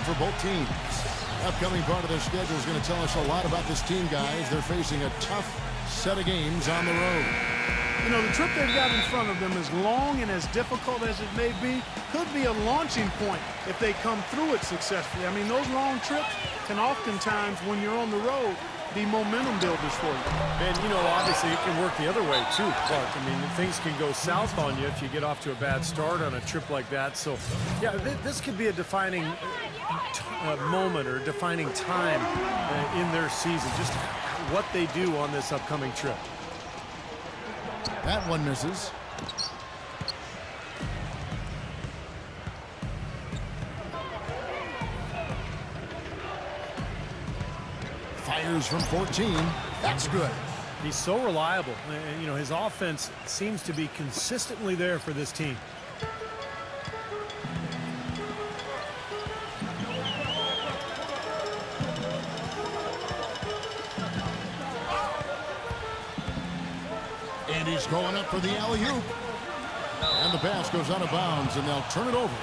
for both teams. The upcoming part of their schedule is going to tell us a lot about this team, guys. They're facing a tough set of games on the road. You know, the trip they've got in front of them, as long and as difficult as it may be, could be a launching point if they come through it successfully. I mean, those long trips can oftentimes, when you're on the road, be momentum builders for you. And, you know, obviously it can work the other way, too, Clark. I mean, things can go south on you if you get off to a bad start on a trip like that. So, yeah, this could be a defining moment or defining time in their season, just what they do on this upcoming trip. That one misses. Fires from 14. That's good. He's so reliable. And, you know, his offense seems to be consistently there for this team. And he's going up for the alley-oop. And the pass goes out of bounds, and they'll turn it over.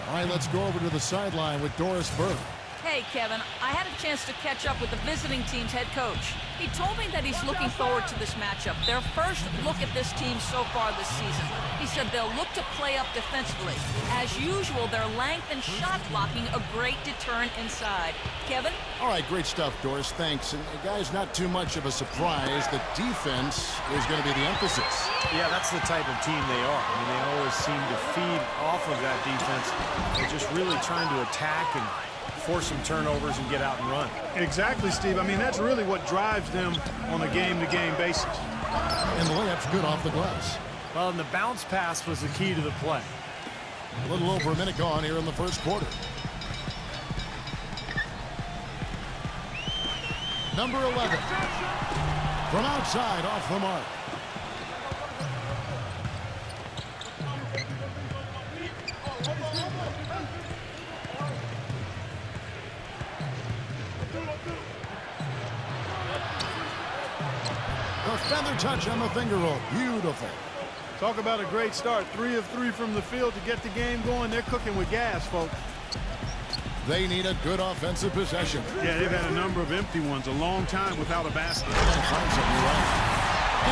All right, let's go over to the sideline with Doris Burke. Hey, Kevin, I had a chance to catch up with the visiting team's head coach. He told me that he's looking forward to this matchup, their first look at this team so far this season. He said they'll look to play up defensively. As usual, their length and shot blocking a great deterrent inside. Kevin? All right, great stuff, Doris. Thanks. And, guys, not too much of a surprise. The defense is going to be the emphasis. Yeah, that's the type of team they are. I mean, they always seem to feed off of that defense. They're just really trying to attack and force some turnovers and get out and run. Exactly, Steve. I mean, that's really what drives them on a game-to-game basis. And the layup's good off the glass. Well, and the bounce pass was the key to the play. A little over a minute gone here in the first quarter. Number 11. From outside, off the mark. A feather touch on the finger roll. Beautiful. Talk about a great start. 3 of 3 from the field to get the game going. They're cooking with gas, folks. They need a good offensive possession. Yeah, they've had a number of empty ones, a long time without a basket. An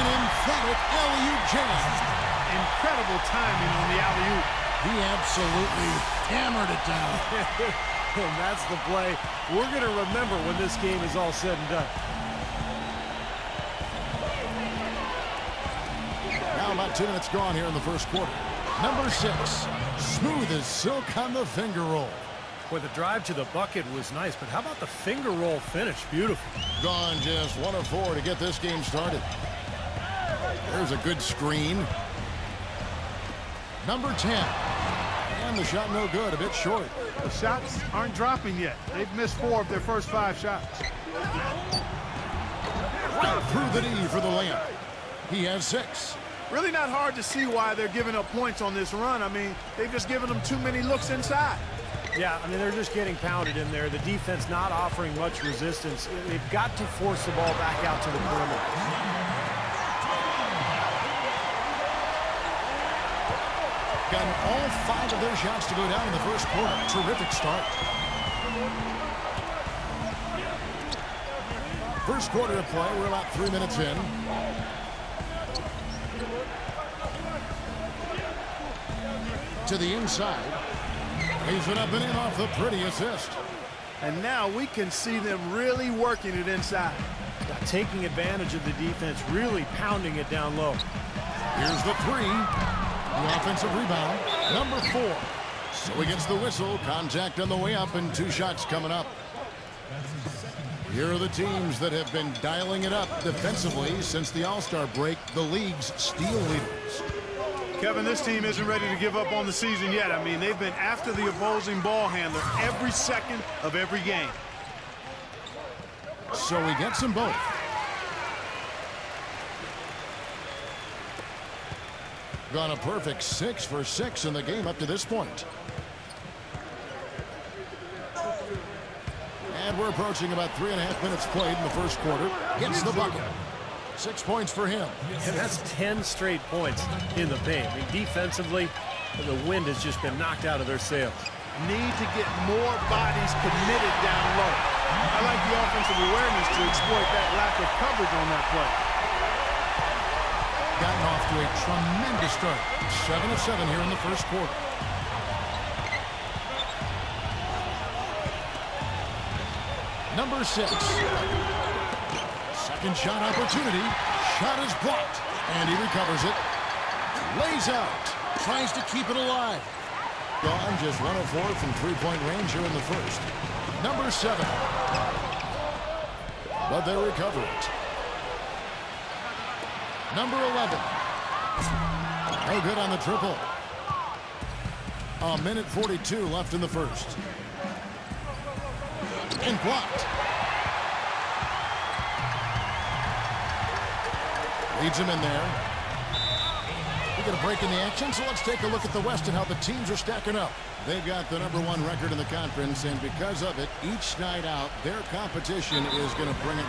emphatic alley-oop jam. Incredible timing on the alley-oop. He absolutely hammered it down. And that's the play we're going to remember when this game is all said and done. Now about 2 minutes gone here in the first quarter. Number 6, smooth as silk on the finger roll. Boy, the drive to the bucket was nice, but how about the finger roll finish? Beautiful. Gone just 1 of 4 to get this game started. There's a good screen. Number 10. And the shot no good, a bit short. The shots aren't dropping yet. They've missed 4 of their first 5 shots. Right through the knee for the layup. He has 6. Really not hard to see why they're giving up points on this run. I mean, they've just given them too many looks inside. Yeah, I mean, they're just getting pounded in there. The defense not offering much resistance. They've got to force the ball back out to the perimeter. Gotten all 5 of their shots to go down in the first quarter. Terrific start. First quarter of play. We're about 3 minutes in. To the inside. He's it up and in off the pretty assist. And now we can see them really working it inside. Taking advantage of the defense, really pounding it down low. Here's the 3. The offensive rebound. Number 4. So he gets the whistle. Contact on the way up and 2 shots coming up. Here are the teams that have been dialing it up defensively since the All-Star break. The league's steal leaders. Kevin, this team isn't ready to give up on the season yet. I mean, they've been after the opposing ball handler every second of every game. So he gets them both. Gone a perfect 6 for 6 in the game up to this point. And we're approaching about 3.5 minutes played in the first quarter. Gets the bucket. 6 points for him. And that's 10 straight points in the paint. I mean, defensively, the wind has just been knocked out of their sails. need to get more bodies committed down low. I like the offensive awareness to exploit that lack of coverage on that play. Gotten off to a tremendous start. 7 of 7 here in the first quarter. Number 6. Second shot opportunity. Shot is blocked. And he recovers it. Lays out. Tries to keep it alive. Gone just 1 of 4 from three-point range here in the first. Number 7. But they recover it. Number 11. No good on the triple. A minute 42 left in the first. And blocked. Leads him in there. We get a break in the action, so let's take a look at the West and how the teams are stacking up. They've got the #1 record in the conference, and because of it, each night out, their competition is going to bring it.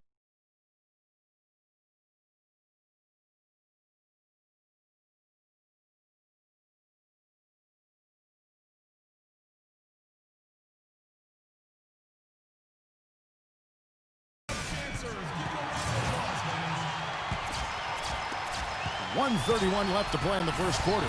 .131 left to play in the first quarter.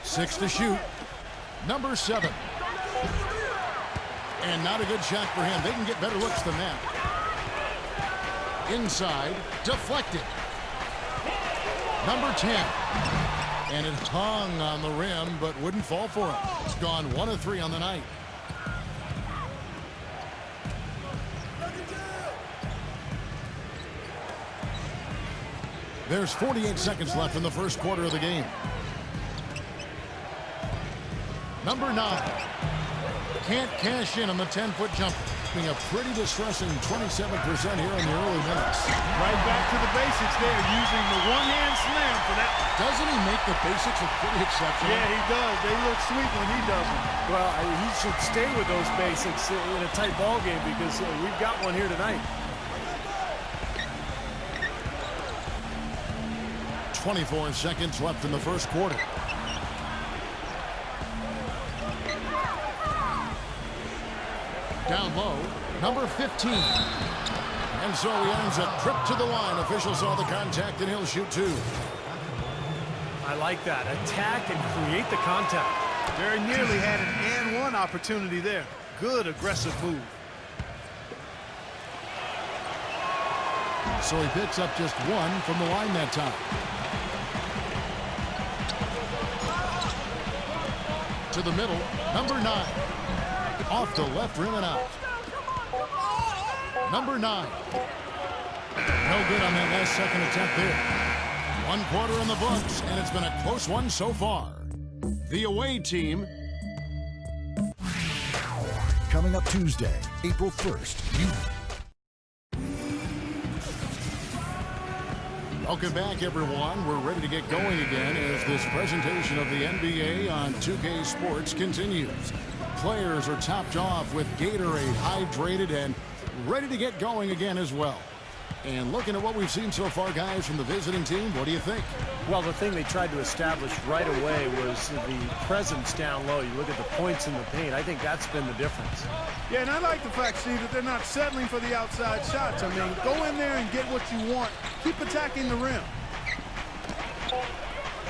Six to shoot. Number 7. And not a good shot for him. They can get better looks than that. Inside, deflected. Number 10. And it hung on the rim, but wouldn't fall for him. It's gone 1 of 3 on the night. There's 48 seconds left in the first quarter of the game. Number 9. Can't cash in on the 10-foot jumper. Being a pretty distressing 27% here in the early minutes. Right back to the basics there, using the one-hand slam for that. Doesn't he make the basics look pretty exceptional? Yeah, he does. They look sweet when he does them. Well, he should stay with those basics in a tight ball game because we've got one here tonight. 24 seconds left in the first quarter. Down low, number 15. And so he earns a trip to the line. Officials saw the contact, and he'll shoot 2. I like that. Attack and create the contact. Very nearly had an and one opportunity there. Good aggressive move. So he picks up just 1 from the line that time. To the middle, number 9. Off the left rim and out. Number 9. No good on that last second attempt there. 1 quarter in the books, and it's been a close one so far. The away team. Coming up Tuesday, April 1st. Welcome back, everyone. We're ready to get going again as this presentation of the NBA on 2K Sports continues. Players are topped off with Gatorade, hydrated, and ready to get going again as well. And looking at what we've seen so far, guys, from the visiting team, what do you think? Well, the thing they tried to establish right away was the presence down low. You look at the points in the paint. I think that's been the difference. Yeah, and I like the fact, Steve, that they're not settling for the outside shots. I mean, go in there and get what you want. Keep attacking the rim.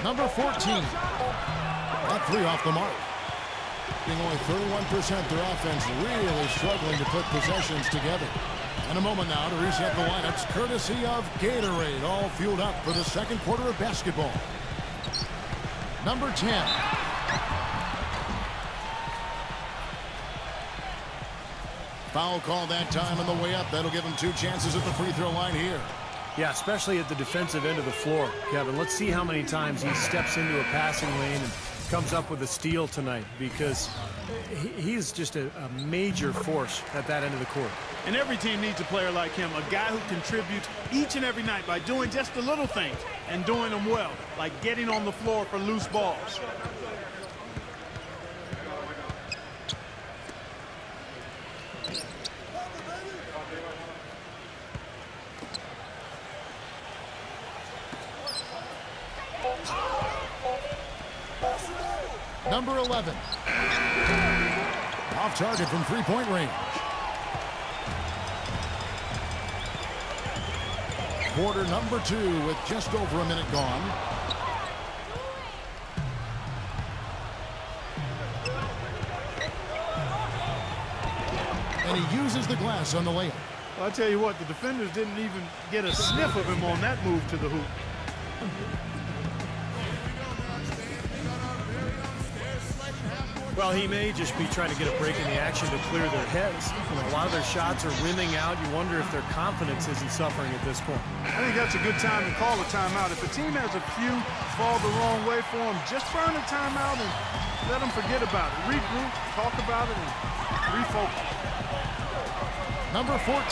Number 14. That 3 off the mark. Being only 31%, their offense really struggling to put possessions together. In a moment now to reset the lineups, courtesy of Gatorade, all fueled up for the second quarter of basketball. Number 10. Foul call that time on the way up. That'll give him 2 chances at the free throw line here. Yeah, especially at the defensive end of the floor, Kevin. Let's see how many times he steps into a passing lane and comes up with a steal tonight, because he's just a major force at that end of the court. And every team needs a player like him, a guy who contributes each and every night by doing just the little things and doing them well, like getting on the floor for loose balls. Number 11. Off target from three-point range. Quarter number 2 with just over a minute gone. And he uses the glass on the layup. Well, I tell you what, the defenders didn't even get a sniff of him on that move to the hoop. Well, he may just be trying to get a break in the action to clear their heads. You know, a lot of their shots are rimming out. You wonder if their confidence isn't suffering at this point. I think that's a good time to call a timeout. If a team has a few fall the wrong way for them, just burn a timeout and let them forget about it. Regroup, talk about it, and refocus. Number 14.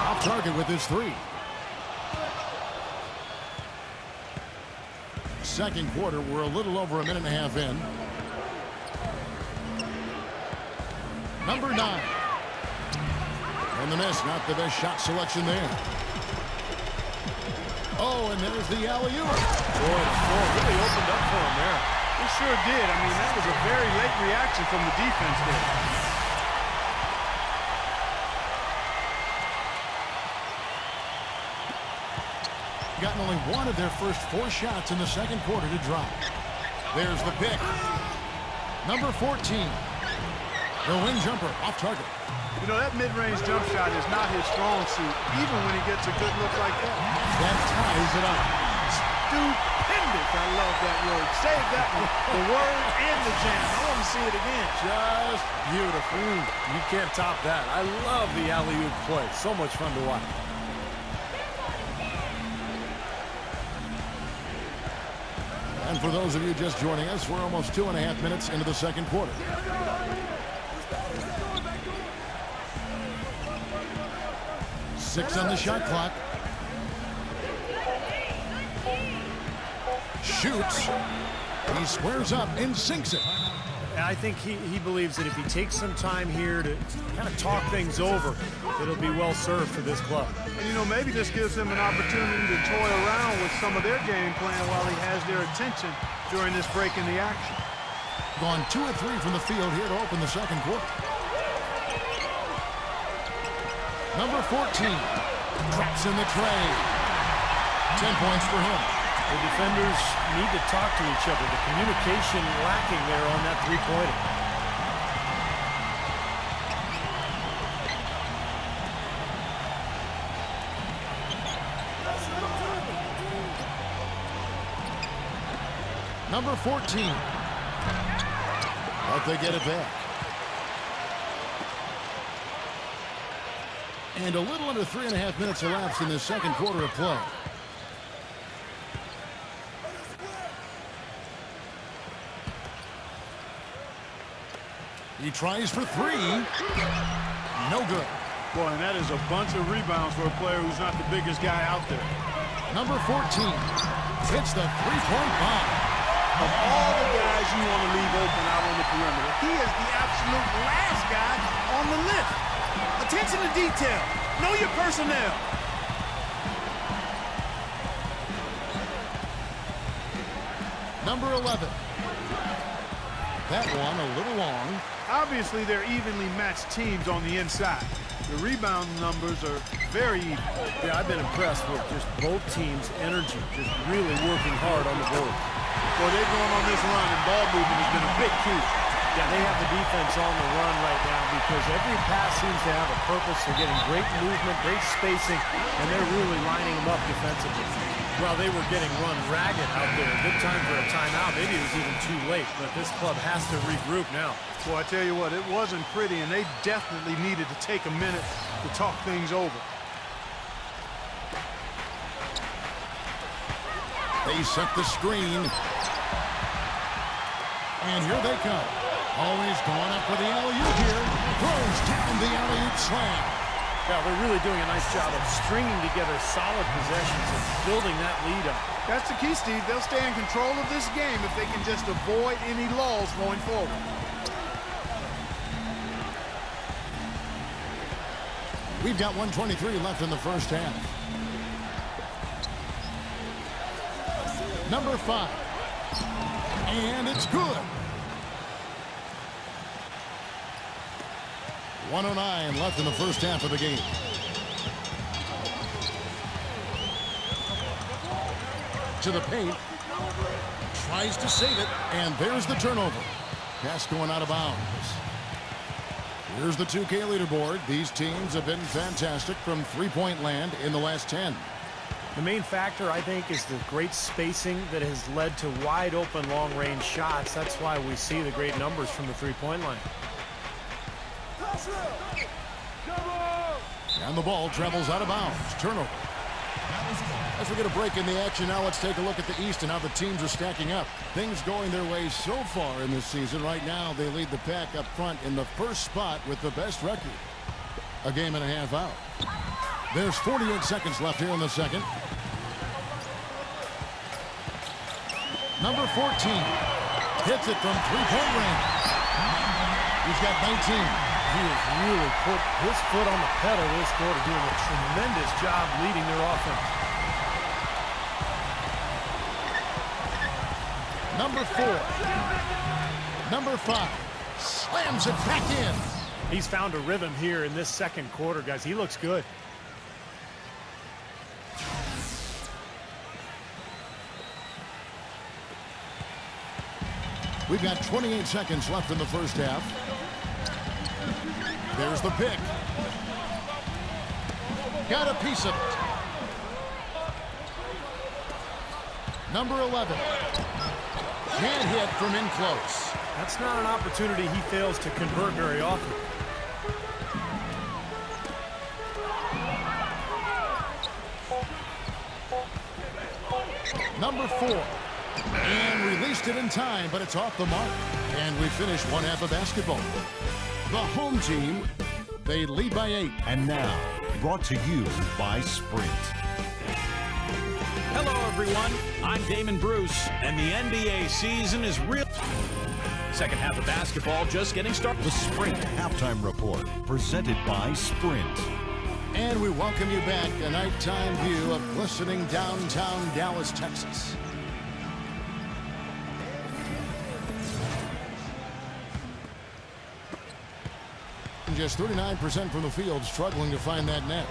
Off target with his 3. Second quarter, we're a little over a minute and a half in. Number 9. And the miss, not the best shot selection there. Oh, and there's the alley-oop. Boy, the floor really opened up for him there. It sure did. I mean, that was a very late reaction from the defense there. Gotten only one of their first 4 shots in the second quarter to drop. There's the pick. Number 14. The wing jumper off target. You know, that mid-range jump shot is not his strong suit, even when he gets a good look like that. That ties it up. Stupendous. I love that word. Save that one. The word and the jam. I want to see it again. Just beautiful. You can't top that. I love the alley-oop play. So much fun to watch. And for those of you just joining us, we're almost 2.5 minutes into the second quarter. Six on the shot clock. Shoots. He squares up and sinks it. And I think he believes that if he takes some time here to kind of talk things over, it'll be well served for this club. And, you know, maybe this gives him an opportunity to toy around with some of their game plan while he has their attention during this break in the action. Gone 2 of 3 from the field here to open the second quarter. Number 14. Drops in the tray. 10 points for him. The defenders need to talk to each other. The communication lacking there on that three-pointer. Number 14. But they get it back. And a little under 3.5 minutes elapsed in the second quarter of play. He tries for 3. No good. Boy, and that is a bunch of rebounds for a player who's not the biggest guy out there. Number 14 hits the three-point bomb. Of all the guys you want to leave open out on the perimeter, he is the absolute last guy on the list. Attention to detail. Know your personnel. Number 11. That one a little long. Obviously, they're evenly matched teams on the inside. The rebound numbers are very even. Yeah, I've been impressed with just both teams' energy, just really working hard on the board. Boy, they're going on this run, and ball movement has been a big key. Yeah, they have the defense on the run right now because every pass seems to have a purpose. They're getting great movement, great spacing, and they're really lining them up defensively. Well, they were getting run ragged out there. Good time for a timeout. Maybe it was even too late, but this club has to regroup now. Well, I tell you what, it wasn't pretty, and they definitely needed to take a minute to talk things over. They set the screen. And here they come. Always going up for the alley-oop here. Throws down the alley-oop slam. Yeah, they're really doing a nice job of stringing together solid possessions and building that lead up. That's the key, Steve. They'll stay in control of this game if they can just avoid any lulls going forward. We've got 1:23 left in the first half. Number 5. And it's good. 1:09 left in the first half of the game. To the paint. Tries to save it. And there's the turnover. Pass going out of bounds. Here's the 2K leaderboard. These teams have been fantastic from three-point land in the last 10. The main factor, I think, is the great spacing that has led to wide-open long-range shots. That's why we see the great numbers from the three-point line. And the ball travels out of bounds. Turnover. As we get a break in the action now, let's take a look at the East and how the teams are stacking up. Things going their way so far in this season. Right now, they lead the pack up front in the first spot with the best record. A game and a half out. There's 48 seconds left here in the second. Number 14 hits it from three-point range. He's got 19. He has really put his foot on the pedal this quarter, doing a tremendous job leading their offense. Number 4. Number 5 slams it back in. He's found a rhythm here in this second quarter, guys. He looks good. We've got 28 seconds left in the first half. There's the pick. Got a piece of it. Number 11. Can't hit from in close. That's not an opportunity he fails to convert very often. Number 4. And released it in time, but it's off the mark. And we finish one half of basketball. The home team, they lead by 8. And now, brought to you by Sprint. Hello, everyone. I'm Damon Bruce, and the NBA season is real. Second half of basketball just getting started. The Sprint Halftime Report, presented by Sprint. And we welcome you back, a nighttime view of glistening downtown Dallas, Texas. Just 39% from the field, struggling to find that net.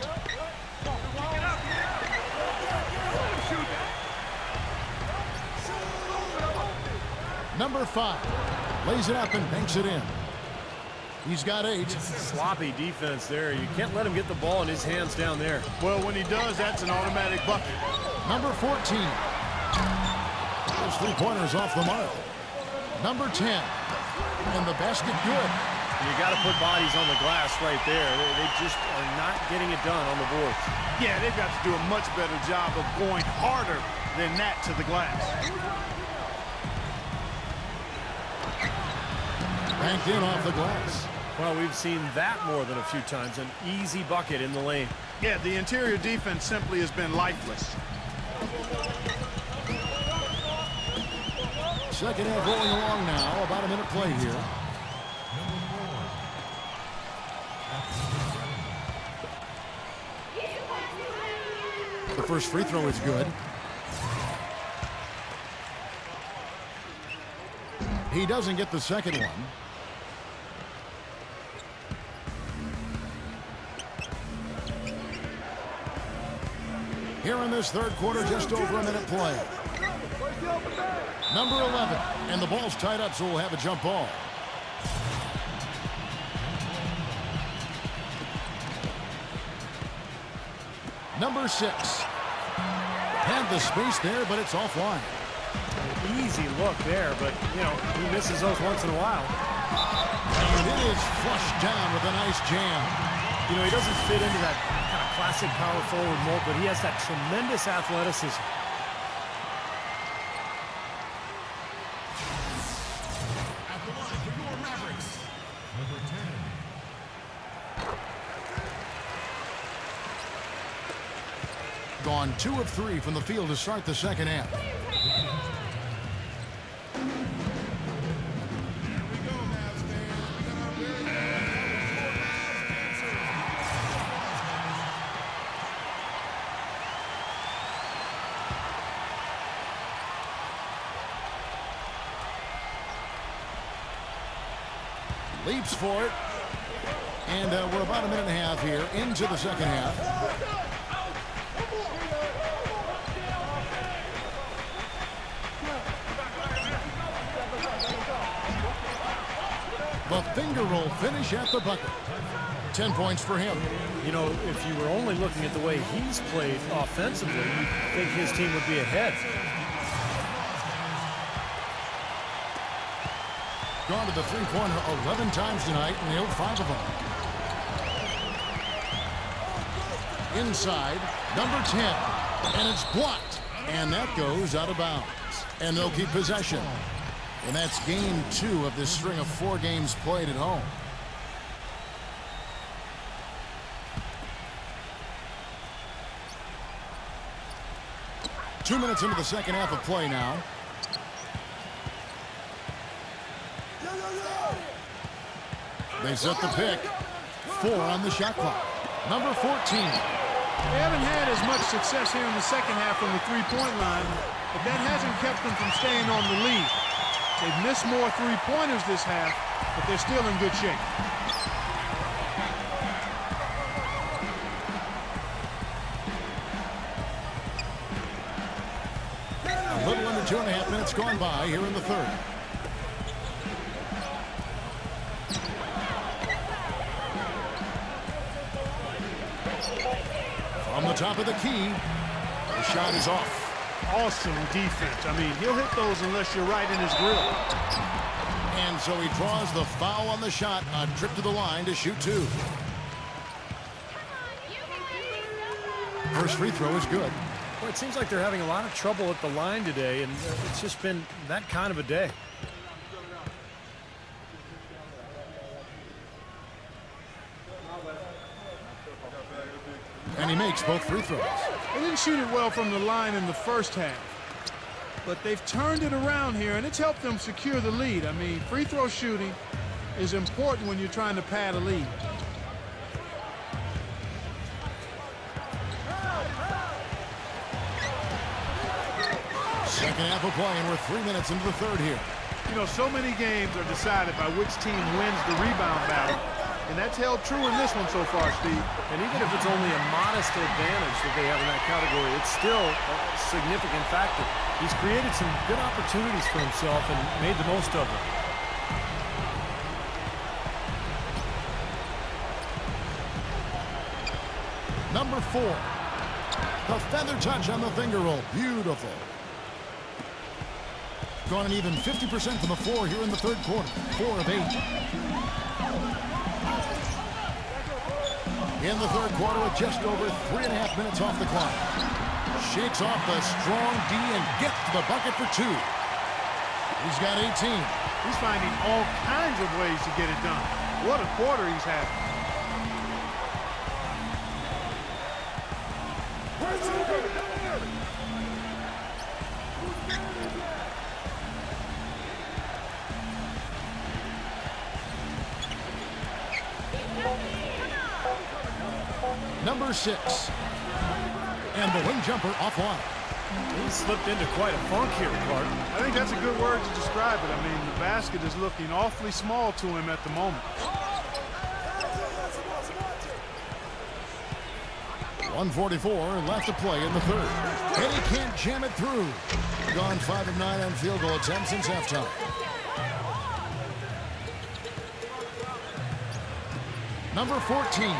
Number 5 lays it up and banks it in. He's got 8. Sloppy defense there. You can't let him get the ball in his hands down there. Well, when he does, that's an automatic bucket. Number 14. Those three-pointers off the mark. Number 10. And the basket good. You got to put bodies on the glass right there. They just are not getting it done on the boards. Yeah, they've got to do a much better job of going harder than that to the glass. Banked in off the glass. Well, we've seen that more than a few times. An easy bucket in the lane. Yeah, the interior defense simply has been lifeless. Second half rolling along now. About a minute play here. The first free throw is good. He doesn't get the second one. Here in this third quarter, just over a minute play. Number 11, and the ball's tied up, so we'll have a jump ball. Number 6. Had the space there, but it's offline. Easy look there, but, you know, he misses those once in a while. And it is flushed down with a nice jam. You know, he doesn't fit into that kind of classic power forward mold, but he has that tremendous athleticism. At the line for your Mavericks. Number 10. Gone 2 of 3 from the field to start the second half. Leaps for it. And we're about a minute and a half here into the second half. The finger roll finish at the bucket. 10 points for him. You know, if you were only looking at the way he's played offensively, you'd think his team would be ahead. Gone to the three-pointer 11 times tonight and nailed 5 of them. Inside, number 10. And it's blocked. And that goes out of bounds. And they'll keep possession. And that's game 2 of this string of 4 games played at home. Two minutes into the second half of play now. They set the pick. 4 on the shot clock. Number 14. They haven't had as much success here in the second half from the three-point line, but that hasn't kept them from staying on the lead. They've missed more three-pointers this half, but they're still in good shape. A little under 2.5 minutes gone by here in the third. From the top of the key, the shot is off. Awesome defense. I mean, he'll hit those unless you're right in his grill. And so he draws the foul on the shot. A trip to the line to shoot 2. First free throw is good. Well, it seems like they're having a lot of trouble at the line today, and it's just been that kind of a day. And he makes both free throws. They didn't shoot it well from the line in the first half, but they've turned it around here, and it's helped them secure the lead. I mean, free throw shooting is important when you're trying to pad a lead. Second half of play, and we're 3 minutes into the third here. You know, so many games are decided by which team wins the rebound battle, and that's held true in this one so far, Steve. And even if it's only a modest advantage that they have in that category, it's still a significant factor. He's created some good opportunities for himself and made the most of them. Number 4. The feather touch on the finger roll. Beautiful. Gone an even 50% from the floor here in the third quarter. 4 of 8. In the third quarter with just over 3.5 minutes off the clock. Shakes off the strong D and gets the bucket for 2. He's got 18. He's finding all kinds of ways to get it done. What a quarter he's had. Number 6. And the wing jumper offline. He slipped into quite a funk here, Clark. I think that's a good word to describe it. I mean, the basket is looking awfully small to him at the moment. 1:44 left to play in the third. And he can't jam it through. Gone 5 of 9 on field goal attempts since halftime. Number 14.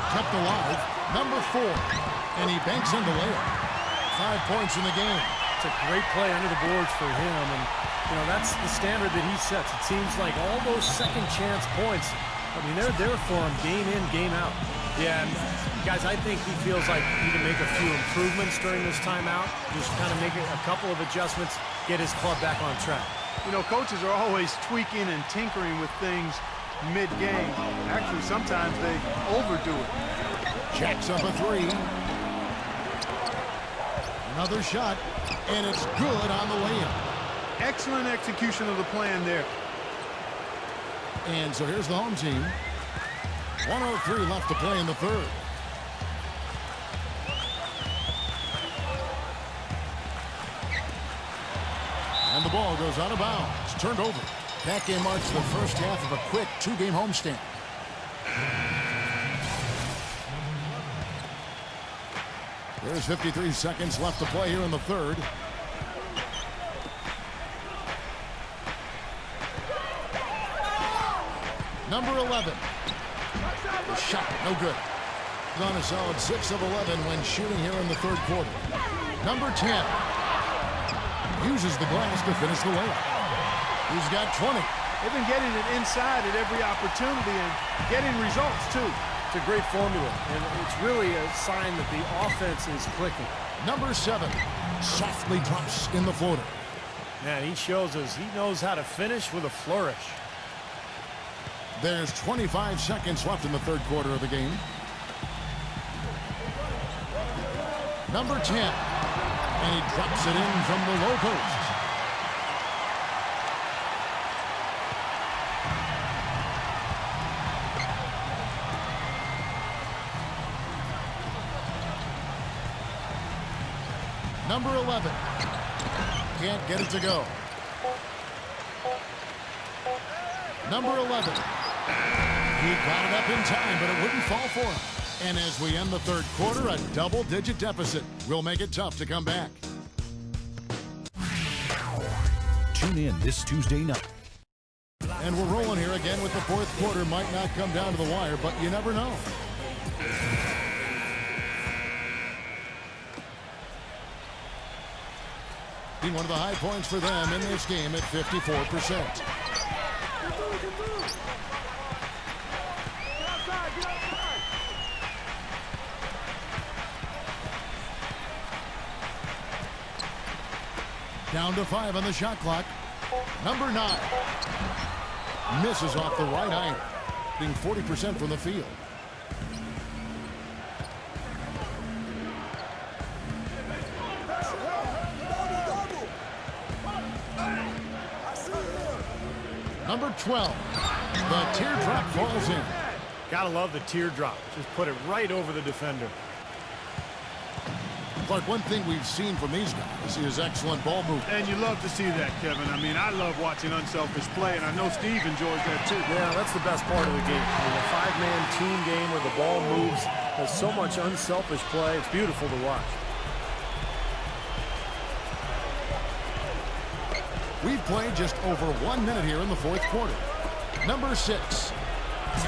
Kept alive. Number 4. And he banks in the layup. 5 points in the game. It's a great play under the boards for him, and you know that's the standard that he sets. It seems like all those second chance points, I mean, they're there for him game in, game out. Yeah, and guys, I think he feels like he can make a few improvements during this timeout, just kind of make a couple of adjustments, get his club back on track. You know, coaches are always tweaking and tinkering with things mid-game. Actually, sometimes they overdo it. Jacks up a 3. Another shot, and it's good on the layup. Excellent execution of the plan there. And so here's the home team. 1:03 left to play in the third. And the ball goes out of bounds. Turned over. That game marks the first half of a quick 2-game homestand. There's 53 seconds left to play here in the third. Number 11. The shot, no good. On a solid 6 of 11 when shooting here in the third quarter. Number 10. Uses the glass to finish the layup. He's got 20. They've been getting it inside at every opportunity and getting results, too. It's a great formula, and it's really a sign that the offense is clicking. Number 7. Softly drops in the floater. Man, he shows us he knows how to finish with a flourish. There's 25 seconds left in the third quarter of the game. Number 10. And he drops it in from the low post. Number 11. Can't get it to go. Number 11. He got it up in time, but it wouldn't fall for him. And as we end the third quarter, a double-digit deficit will make it tough to come back. Tune in this Tuesday night. And we're rolling here again with the fourth quarter. Might not come down to the wire, but you never know. Being one of the high points for them in this game at 54%. Down to 5 on the shot clock. Number 9. Misses off the right iron, being 40% from the field. Number 12. The teardrop falls in. Gotta love the teardrop. Just put it right over the defender. Clark, one thing we've seen from these guys is excellent ball movement. And you love to see that, Kevin. I mean, I love watching unselfish play, and I know Steve enjoys that too. Yeah, that's the best part of the game. I mean, a 5-man team game where the ball moves. There's so much unselfish play. It's beautiful to watch. We've played just over 1 minute here in the fourth quarter. Number 6.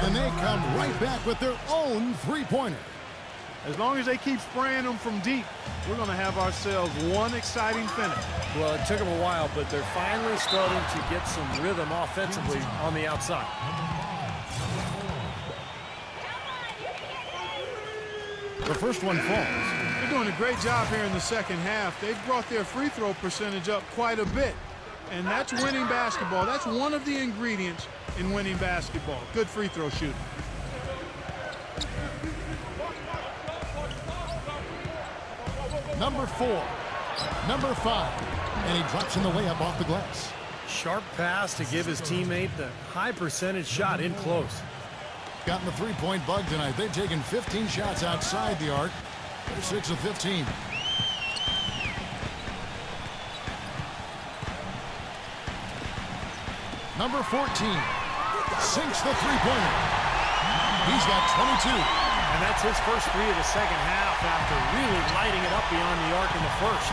And they come right back with their own three-pointer. As long as they keep spraying them from deep, we're going to have ourselves one exciting finish. Well, it took them a while, but they're finally starting to get some rhythm offensively on the outside. The first one falls. They're doing a great job here in the second half. They've brought their free throw percentage up quite a bit. And that's winning basketball. That's one of the ingredients in winning basketball. Good free throw shooting. Number 4. Number 5. And he drops in the layup off the glass. Sharp pass to give his teammate the high percentage shot in close. Gotten the three-point bug tonight. They've taken 15 shots outside the arc. They're 6 of 15. Number 14 sinks the three-pointer. He's got 22. And that's his first three of the second half after really lighting it up beyond the arc in the first.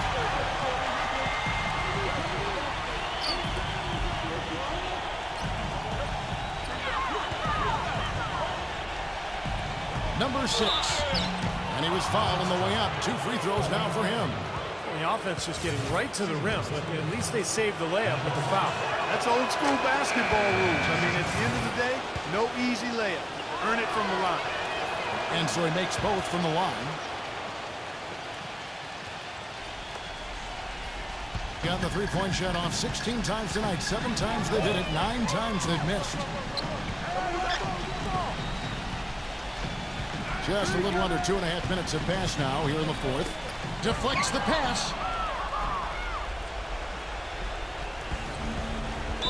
Number 6. And he was fouled on the way up. 2 free throws now for him. The offense just getting right to the rim, but at least they saved the layup with the foul. That's old school basketball rules. I mean, at the end of the day, no easy layup. Earn it from the line. And so he makes both from the line. Got the three-point shot off 16 times tonight. 7 times they did it. 9 times they've missed. Just a little under 2.5 minutes have passed now here in the fourth. Deflects the pass.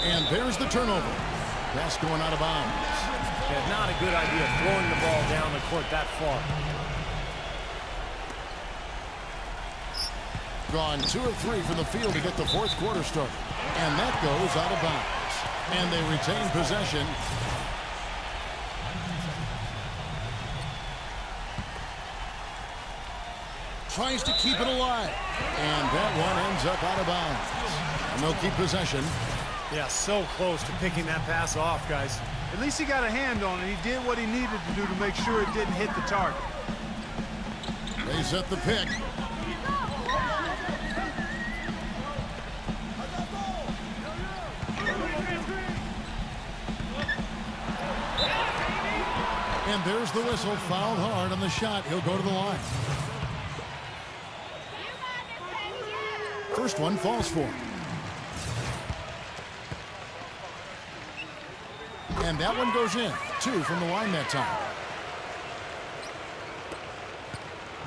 And there's the turnover. Pass going out of bounds. Yeah, not a good idea throwing the ball down the court that far. Gone 2 of 3 from the field to get the fourth quarter started. And that goes out of bounds. And they retain possession. Tries to keep it alive. And that one ends up out of bounds. And they'll keep possession. Yeah, so close to picking that pass off, guys. At least he got a hand on it. He did what he needed to do to make sure it didn't hit the target. They set the pick. And there's the whistle. Fouled hard on the shot. He'll go to the line. First one falls for him. And that one goes in. 2 from the line that time.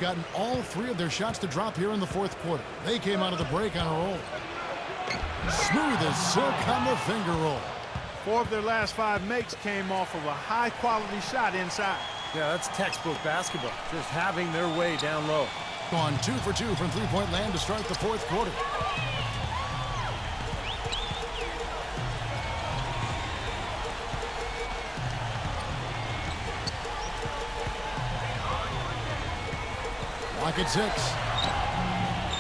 Gotten all 3 of their shots to drop here in the fourth quarter. They came out of the break on a roll. Smooth as silk on the finger roll. 4 of their last 5 makes came off of a high-quality shot inside. Yeah, that's textbook basketball. Just having their way down low. Gone 2 for 2 from three-point land to start the fourth quarter. Lock at 6.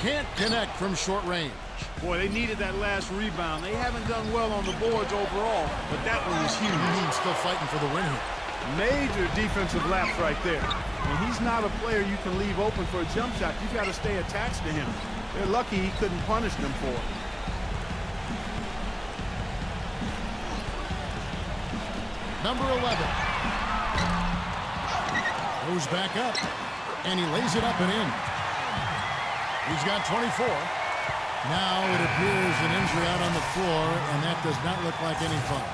Can't connect from short range. Boy, they needed that last rebound. They haven't done well on the boards overall, but that one was huge. Still fighting for the win here. Major defensive lapse right there. And he's not a player you can leave open for a jump shot. You've got to stay attached to him. They're lucky he couldn't punish them for it. Number 11. Goes back up. And he lays it up and in. He's got 24. Now it appears an injury out on the floor, and that does not look like any fun.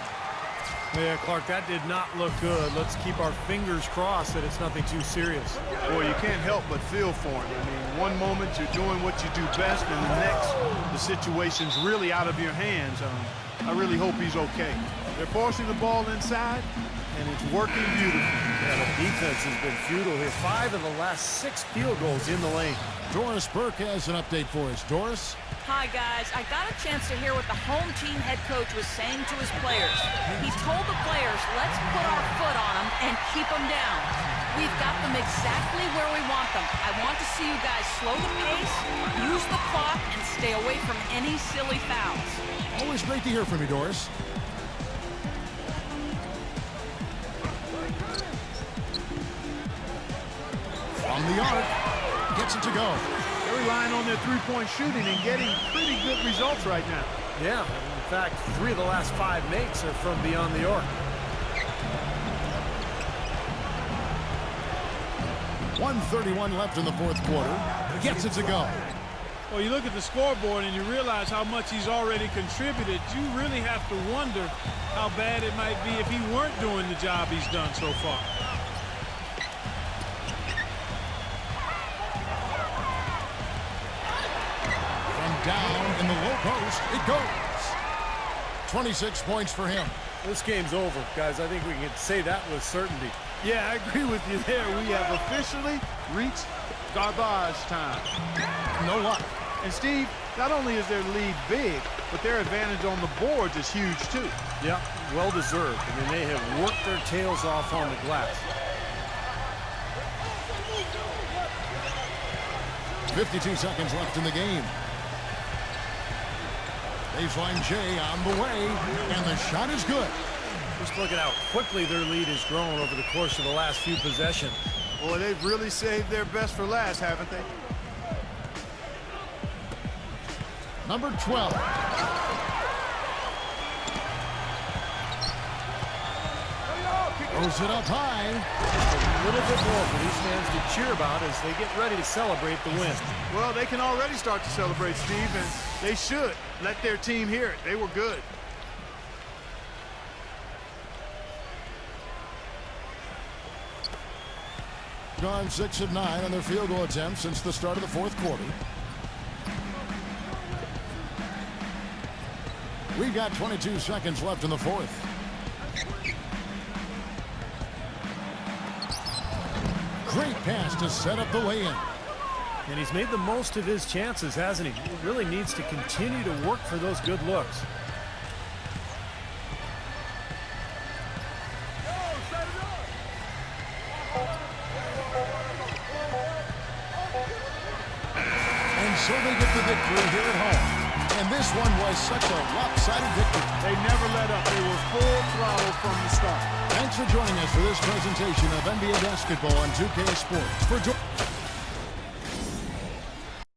Yeah, Clark, that did not look good. Let's keep our fingers crossed that it's nothing too serious. Boy, you can't help but feel for him. I mean, one moment you're doing what you do best, and the next, the situation's really out of your hands. I really hope he's okay. They're forcing the ball inside, and it's working beautifully. Yeah, the defense has been futile here. 5 of the last 6 field goals in the lane. Doris Burke has an update for us. Doris? Hi, guys. I got a chance to hear what the home team head coach was saying to his players. He told the players, let's put our foot on them and keep them down. We've got them exactly where we want them. I want to see you guys slow the pace, use the clock, and stay away from any silly fouls. Always great to hear from you, Doris. From the arc, gets it to go. They're relying on their three-point shooting and getting pretty good results right now. Yeah, in fact, 3 of the last 5 makes are from beyond the arc. 1:31 left in the fourth quarter. Gets it to go. Well, you look at the scoreboard and you realize how much he's already contributed. You really have to wonder how bad it might be if he weren't doing the job he's done so far. Down in the low post, it goes. 26 points for him. This game's over, guys. I think we can say that with certainty. Yeah, I agree with you there. We have officially reached garbage time. No luck. And Steve, not only is their lead big, but their advantage on the boards is huge too. Yeah, well deserved. I mean, they have worked their tails off on the glass. 52 seconds left in the game. Baseline J on the way, and the shot is good. Just look at how quickly their lead has grown over the course of the last few possessions. Boy, they've really saved their best for last, haven't they? Number 12. Throws it up high. A little bit more for these fans to cheer about as they get ready to celebrate the win. Well, they can already start to celebrate, Steve, and they should. Let their team hear it. They were good. Gone 6 of 9 on their field goal attempts since the start of the fourth quarter. We've got 22 seconds left in the fourth. Great pass to set up the lay-in. And he's made the most of his chances, hasn't he? He really needs to continue to work for those good looks. so they get the victory here at home. And this one was such a lopsided victory. They never let up. They were full throttle from the start. Thanks for joining us for this presentation of NBA basketball on 2K Sports.